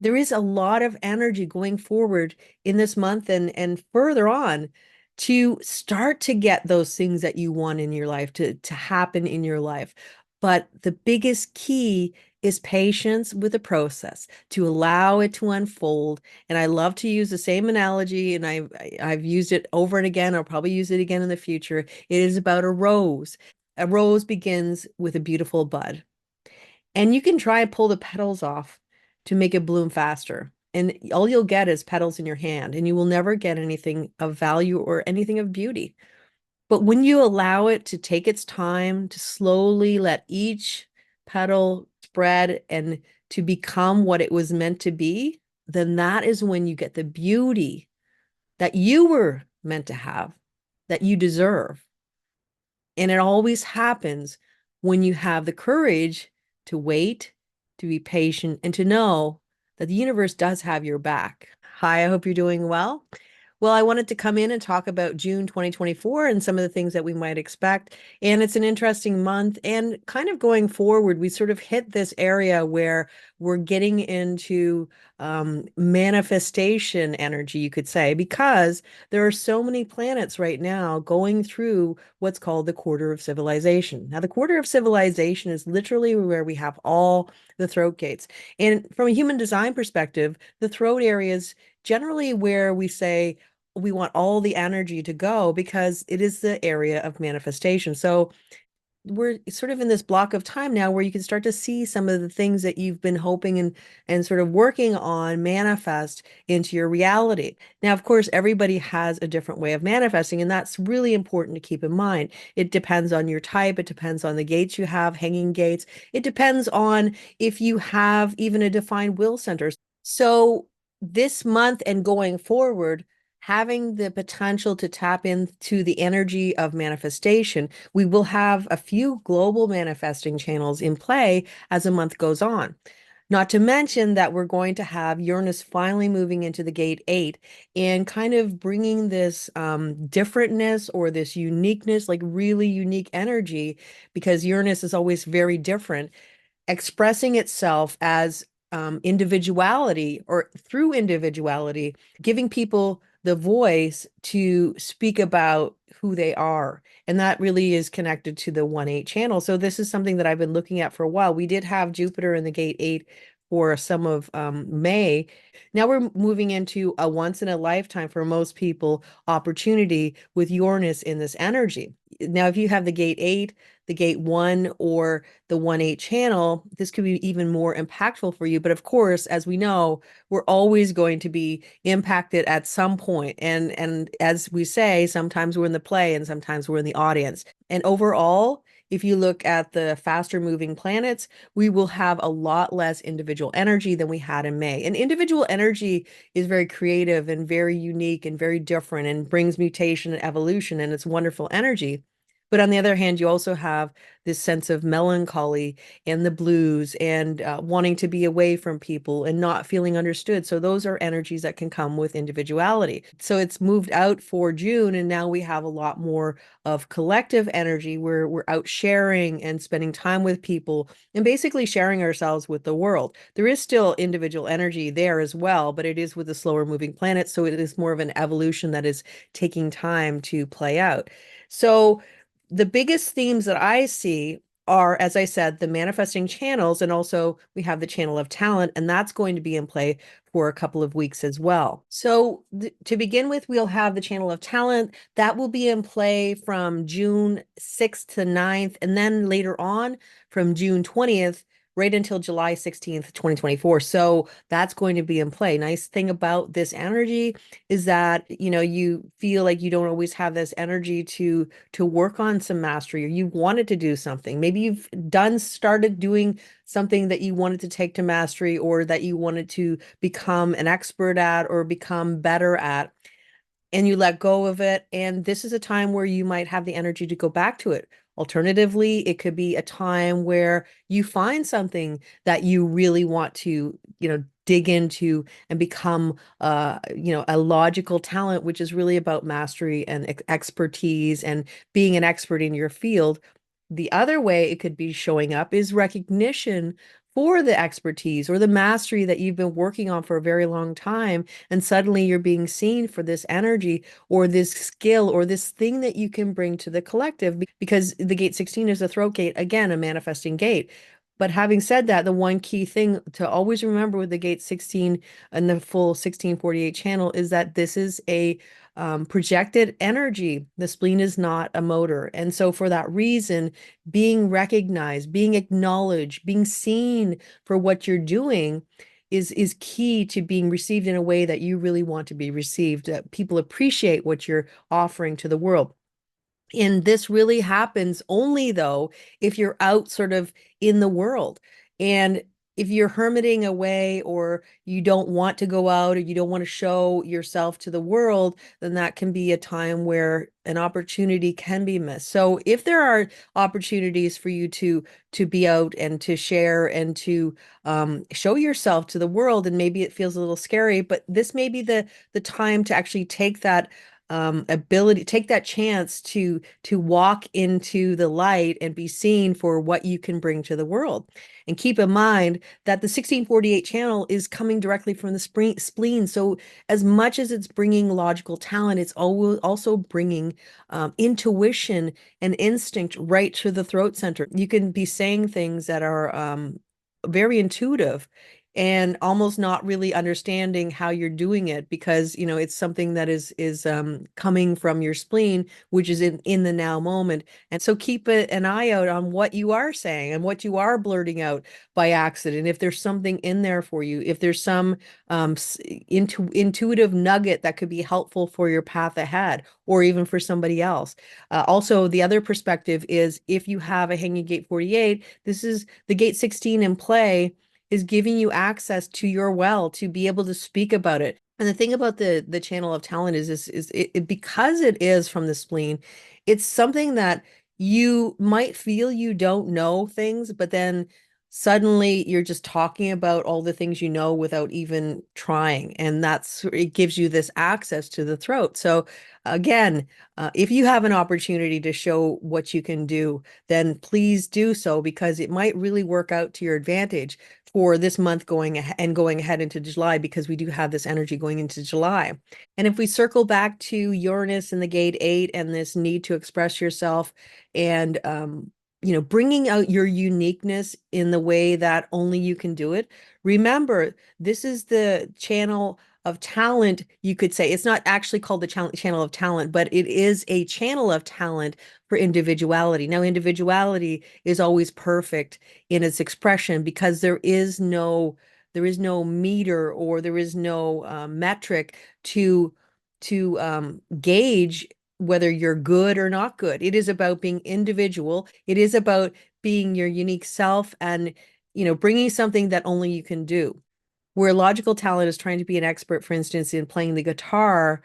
there is a lot of energy going forward in this month and further on to start to get those things that you want in your life to happen in your life. But the biggest key is patience with the process, to allow it to unfold. And I love to use the same analogy, and I've used it over and again. I'll probably use it again in the future. It is about a rose. A rose begins with a beautiful bud. And you can try and pull the petals off to make it bloom faster. And all you'll get is petals in your hand, and you will never get anything of value or anything of beauty. But when you allow it to take its time to slowly let each petal spread and to become what it was meant to be, then that is when you get the beauty that you were meant to have, that you deserve. And it always happens when you have the courage to wait, to be patient, and to know that the universe does have your back. Hi, I hope you're doing well. Well, I wanted to come in and talk about June 2024 and some of the things that we might expect. And it's an interesting month. And kind of going forward, we sort of hit this area where we're getting into manifestation energy, you could say, because there are so many planets right now going through what's called the quarter of civilization. Now, the quarter of civilization is literally where we have all the throat gates. And from a human design perspective, the throat area is generally where we say, we want all the energy to go because it is the area of manifestation. So we're sort of in this block of time now where you can start to see some of the things that you've been hoping and sort of working on manifest into your reality. Now, of course, everybody has a different way of manifesting, and that's really important to keep in mind. It depends on your type, it depends on the gates you have, hanging gates. It depends on if you have even a defined will center. So this month and going forward, having the potential to tap into the energy of manifestation, we will have a few global manifesting channels in play as the month goes on. Not to mention that we're going to have Uranus finally moving into the gate 8 and kind of bringing this differentness or this uniqueness, like really unique energy, because Uranus is always very different, expressing itself as individuality or through individuality, giving people the voice to speak about who they are. And that really is connected to the 1/8 channel. So this is something that I've been looking at for a while. We did have Jupiter in the gate 8 for some of May. Now we're moving into a once in a lifetime for most people opportunity with Uranus in this energy. Now, if you have the gate 8, the gate 1, or the 1/8 channel, this could be even more impactful for you. But of course, as we know, we're always going to be impacted at some point. And as we say, sometimes we're in the play and sometimes we're in the audience. And overall, if you look at the faster moving planets, we will have a lot less individual energy than we had in May. And individual energy is very creative and very unique and very different and brings mutation and evolution, and it's wonderful energy. But on the other hand, you also have this sense of melancholy and the blues and wanting to be away from people and not feeling understood. So those are energies that can come with individuality. So it's moved out for June, and now we have a lot more of collective energy where we're out sharing and spending time with people and basically sharing ourselves with the world. There is still individual energy there as well, but it is with the slower moving planets. So it is more of an evolution that is taking time to play out. So the biggest themes that I see are, as I said, the manifesting channels, and also we have the channel of talent, and that's going to be in play for a couple of weeks as well. So to begin with, we'll have the channel of talent that will be in play from June 6th to 9th, and then later on from June 20th right until July 16th, 2024. So that's going to be in play. Nice thing about this energy is that, you feel like you don't always have this energy to work on some mastery, or you wanted to do something. Maybe you've started doing something that you wanted to take to mastery or that you wanted to become an expert at or become better at, and you let go of it. And this is a time where you might have the energy to go back to it. Alternatively, it could be a time where you find something that you really want to, dig into and become, a logical talent, which is really about mastery and expertise and being an expert in your field. The other way it could be showing up is recognition for the expertise or the mastery that you've been working on for a very long time. And suddenly you're being seen for this energy or this skill or this thing that you can bring to the collective because the gate 16 is a throat gate, again, a manifesting gate. But having said that, the one key thing to always remember with the gate 16 and the full 1648 channel is that this is a projected energy. The spleen is not a motor. And so for that reason, being recognized, being acknowledged, being seen for what you're doing is key to being received in a way that you really want to be received, that people appreciate what you're offering to the world. And this really happens only though if you're out sort of in the world. And if you're hermiting away or you don't want to go out or you don't want to show yourself to the world, then that can be a time where an opportunity can be missed. So if there are opportunities for you to be out and to share and to show yourself to the world, and maybe it feels a little scary, but this may be the time to actually take that ability, take that chance to walk into the light and be seen for what you can bring to the world. And keep in mind that the 1648 channel is coming directly from the spleen. So as much as it's bringing logical talent, it's also bringing intuition and instinct right to the throat center. You can be saying things that are very intuitive and almost not really understanding how you're doing it because it's something that is coming from your spleen, which is in the now moment. And so keep an eye out on what you are saying and what you are blurting out by accident. If there's something in there for you, if there's some intuitive nugget that could be helpful for your path ahead or even for somebody else. Also, the other perspective is if you have a hanging gate 48, this is the gate 16 in play is giving you access to your well to be able to speak about it. And the thing about the channel of talent is it because it is from the spleen, it's something that you might feel you don't know things, but then suddenly you're just talking about all the things you know without even trying. And it gives you this access to the throat. So again, if you have an opportunity to show what you can do, then please do so because it might really work out to your advantage for this month going ahead into July because we do have this energy going into July. And if we circle back to Uranus and the gate 8 and this need to express yourself and bringing out your uniqueness in the way that only you can do it. Remember, this is the channel of talent, you could say. It's not actually called the channel of talent, but it is a channel of talent for individuality. Now, individuality is always perfect in its expression because there is no meter or there is no metric to gauge whether you're good or not good. It is about being individual. It is about being your unique self and bringing something that only you can do. Where logical talent is trying to be an expert, for instance, in playing the guitar,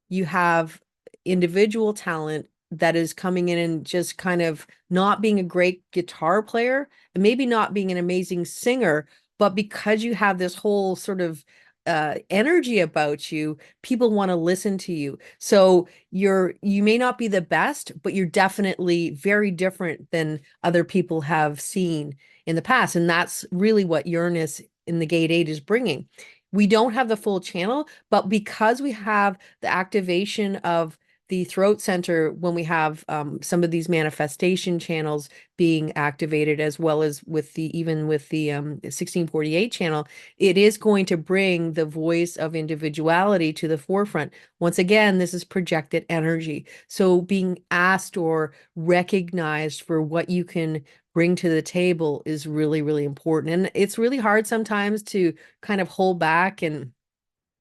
you have individual talent that is coming in and just kind of not being a great guitar player and maybe not being an amazing singer, but because you have this whole sort of energy about you, people want to listen to you. So you may not be the best, but you're definitely very different than other people have seen in the past. And that's really what Uranus in the gate 8 is bringing. We don't have the full channel, but because we have the activation of the throat center when we have some of these manifestation channels being activated, as well as even with the 1648 channel, it is going to bring the voice of individuality to the forefront. Once again, this is projected energy. So being asked or recognized for what you can bring to the table is really, really important. And it's really hard sometimes to kind of hold back and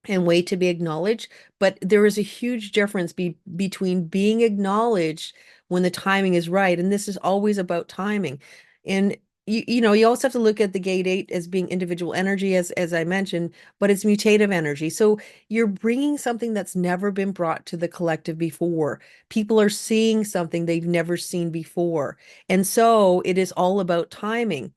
wait to be acknowledged. But there is a huge difference between being acknowledged when the timing is right. And this is always about timing. And you also have to look at the gate 8 as being individual energy, as I mentioned, but it's mutative energy. So you're bringing something that's never been brought to the collective before. People are seeing something they've never seen before. And so it is all about timing.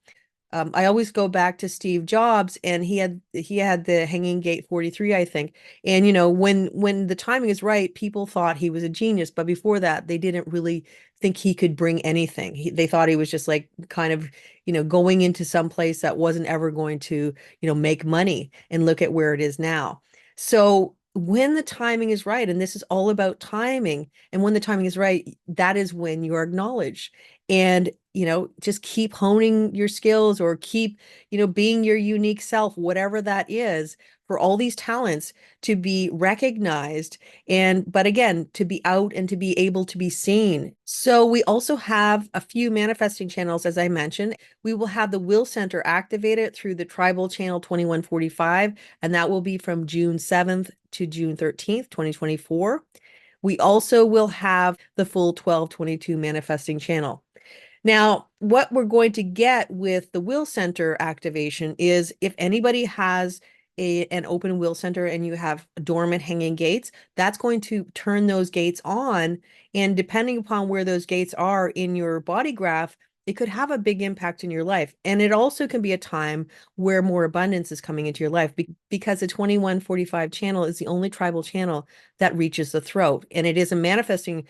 I always go back to Steve Jobs, and he had the Hanging Gate 43, I think. And when the timing is right, people thought he was a genius, but before that, they didn't really think he could bring anything. They thought he was just like kind of, going into some place that wasn't ever going to, make money. And look at where it is now. So when the timing is right, and this is all about timing, and when the timing is right, that is when you're acknowledged. And just keep honing your skills, or keep being your unique self, whatever that is, for all these talents to be recognized, and but again, to be out and to be able to be seen. So we also have a few manifesting channels, as I mentioned. We will have the will center activated through the tribal channel 2145, and that will be from June 7th to June 13th, 2024. We also will have the full 1222 manifesting channel. Now, what we're going to get with the will center activation is, if anybody has an open will center and you have dormant hanging gates, that's going to turn those gates on. And depending upon where those gates are in your body graph, it could have a big impact in your life. And it also can be a time where more abundance is coming into your life, because the 2145 channel is the only tribal channel that reaches the throat. And it is a manifesting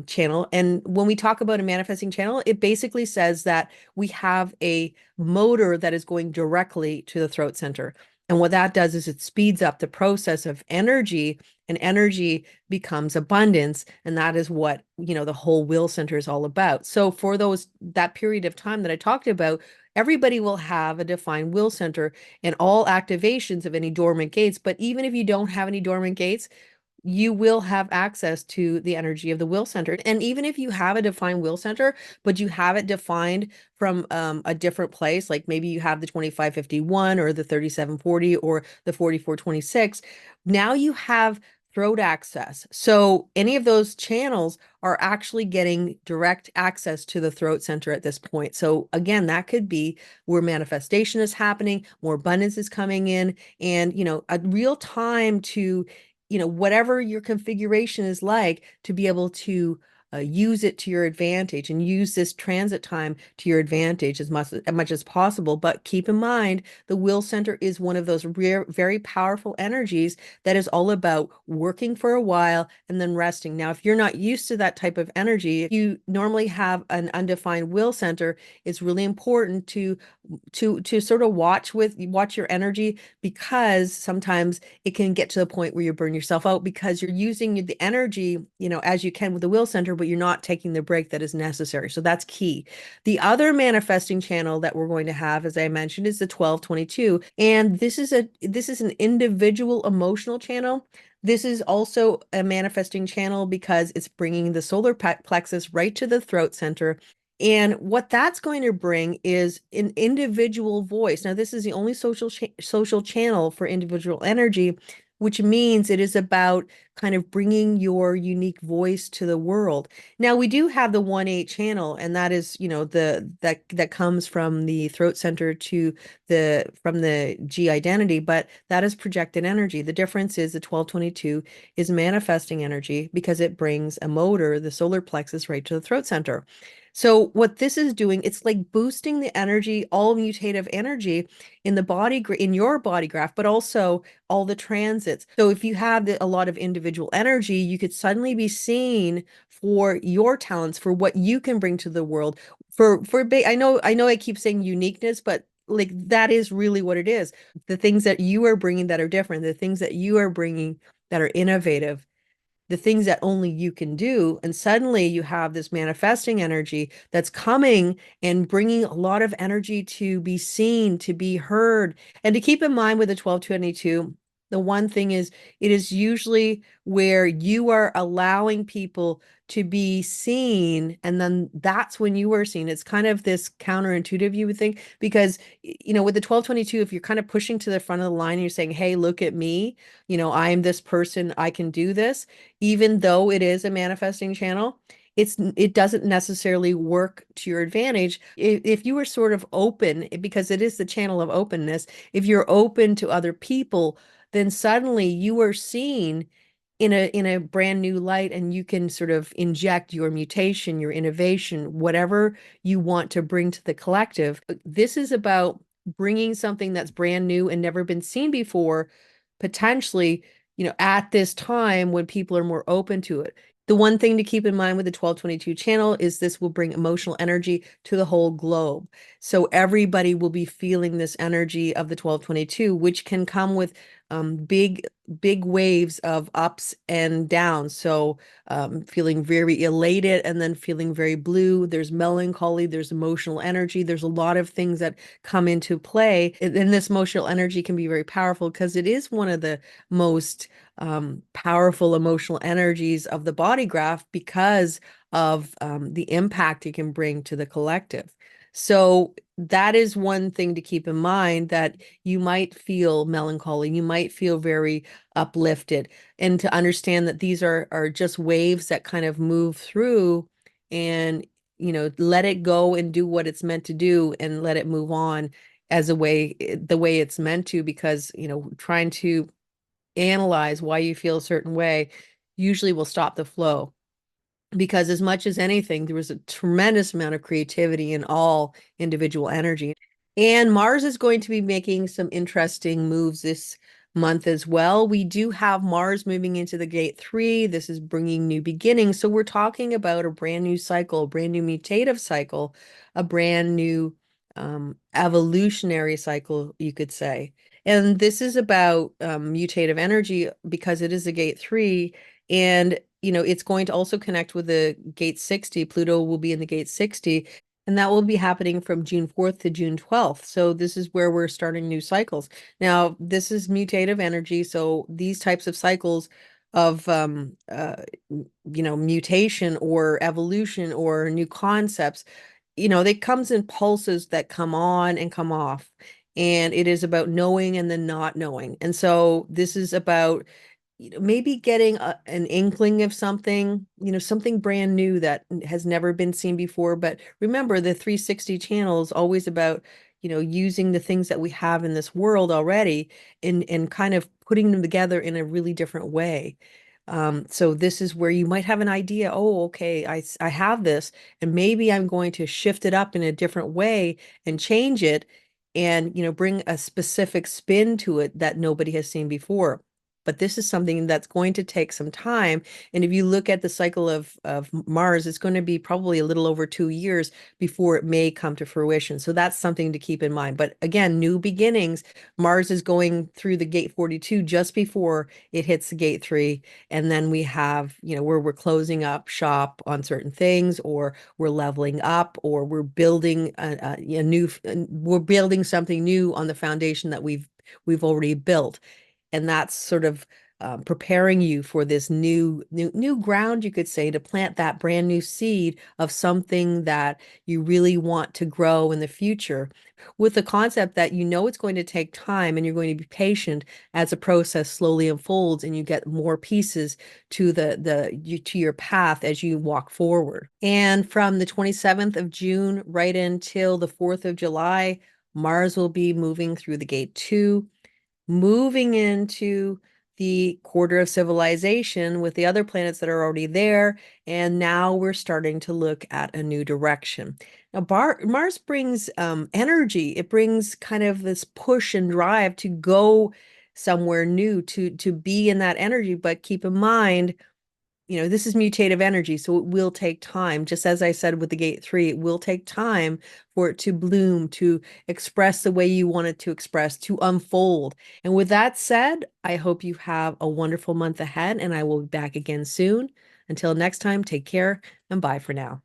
channel. And when we talk about a manifesting channel, it basically says that we have a motor that is going directly to the throat center. And what that does is it speeds up the process of energy, and energy becomes abundance. And that is what, the whole will center is all about. So for that period of time that I talked about, everybody will have a defined will center and all activations of any dormant gates. But even if you don't have any dormant gates, you will have access to the energy of the will center. And even if you have a defined will center, but you have it defined from a different place, like maybe you have the 2551 or the 3740 or the 4426, now you have throat access. So any of those channels are actually getting direct access to the throat center at this point. So again, that could be where manifestation is happening, more abundance is coming in, and a real time to whatever your configuration is like, to be able to use it to your advantage, and use this transit time to your advantage as much as possible. But keep in mind, the will center is one of those rare, very powerful energies that is all about working for a while and then resting. Now, if you're not used to that type of energy, if you normally have an undefined will center, it's really important to sort of watch your energy, because sometimes it can get to the point where you burn yourself out, because you're using the energy, as you can with the will center, but you're not taking the break that is necessary. So that's key. The other manifesting channel that we're going to have, as I mentioned, is the 1222. And this is an individual emotional channel. This is also a manifesting channel because it's bringing the solar plexus right to the throat center. And what that's going to bring is an individual voice. Now, this is the only social channel for individual energy, which means it is about kind of bringing your unique voice to the world. Now, we do have the 1/8 channel, and that is, that comes from the throat center to from the G identity, but that is projected energy. The difference is the 1222 is manifesting energy, because it brings a motor, the solar plexus, right to the throat center. So what this is doing, it's like boosting the energy, all mutative energy in the body, in your body graph, but also all the transits. So if you have a lot of individual energy, you could suddenly be seen for your talents, for what you can bring to the world. I know I keep saying uniqueness, but like that is really what it is. The things that you are bringing that are different, the things that you are bringing that are innovative, the things that only you can do. And suddenly you have this manifesting energy that's coming and bringing a lot of energy to be seen, to be heard. And to keep in mind with the 1222, the one thing is, it is usually where you are allowing people to be seen, and then that's when you are seen. It's kind of this counterintuitive, you would think, because with the 1222, if you're kind of pushing to the front of the line and you're saying, hey, look at me, I'm this person, I can do this, even though it is a manifesting channel, it doesn't necessarily work to your advantage. If you were sort of open, because it is the channel of openness, if you're open to other people, then suddenly you are seen, in a brand new light, and you can sort of inject your mutation, your innovation, whatever you want to bring to the collective. This is about bringing something that's brand new and never been seen before, potentially, at this time when people are more open to it. The one thing to keep in mind with the 1222 channel is this will bring emotional energy to the whole globe. So everybody will be feeling this energy of the 1222, which can come with big waves of ups and downs. So feeling very elated and then feeling very blue. There's melancholy, there's emotional energy. There's a lot of things that come into play. And this emotional energy can be very powerful because it is one of the most powerful emotional energies of the body graph because of the impact it can bring to the collective. So that is one thing to keep in mind, that you might feel melancholy, you might feel very uplifted, and to understand that these are just waves that kind of move through, and let it go and do what it's meant to do and let it move on as the way it's meant to, because trying to analyze why you feel a certain way usually will stop the flow, because as much as anything, there was a tremendous amount of creativity in all individual energy. And Mars is going to be making some interesting moves this month as well. We do have Mars moving into the gate 3. This is bringing new beginnings. So we're talking about a brand new cycle, a brand new mutative cycle, a brand new evolutionary cycle, you could say. And this is about mutative energy because it is a gate 3. And it's going to also connect with the gate 60. Pluto will be in the gate 60, and that will be happening from June 4th to June 12th. So this is where we're starting new cycles. Now, this is mutative energy, so these types of cycles of mutation or evolution or new concepts, they comes in pulses that come on and come off. And it is about knowing and then not knowing. And so this is about maybe getting an inkling of something, something brand new that has never been seen before. But remember, the 360 channel is always about, using the things that we have in this world already and kind of putting them together in a really different way. So this is where you might have an idea, oh, okay, I have this, and maybe I'm going to shift it up in a different way and change it and, bring a specific spin to it that nobody has seen before. But this is something that's going to take some time. And if you look at the cycle of Mars, it's going to be probably a little over 2 years before it may come to fruition. So that's something to keep in mind. But again, new beginnings. Mars is going through the gate 42 just before it hits the gate 3. And then we have, where we're closing up shop on certain things, or we're leveling up, or we're building we're building something new on the foundation that we've already built. And that's sort of preparing you for this new ground, you could say, to plant that brand new seed of something that you really want to grow in the future, with the concept that it's going to take time and you're going to be patient as the process slowly unfolds and you get more pieces to to your path as you walk forward. And from the 27th of June right until the 4th of July, Mars will be moving through the gate 2, moving into the quarter of civilization with the other planets that are already there. And now we're starting to look at a new direction. Now, Mars brings energy. It brings kind of this push and drive to go somewhere new, to be in that energy. But keep in mind, this is mutative energy, so it will take time. Just as I said with the gate 3, it will take time for it to bloom, to express the way you want it to express, to unfold. And with that said, I hope you have a wonderful month ahead, and I will be back again soon. Until next time, take care and bye for now.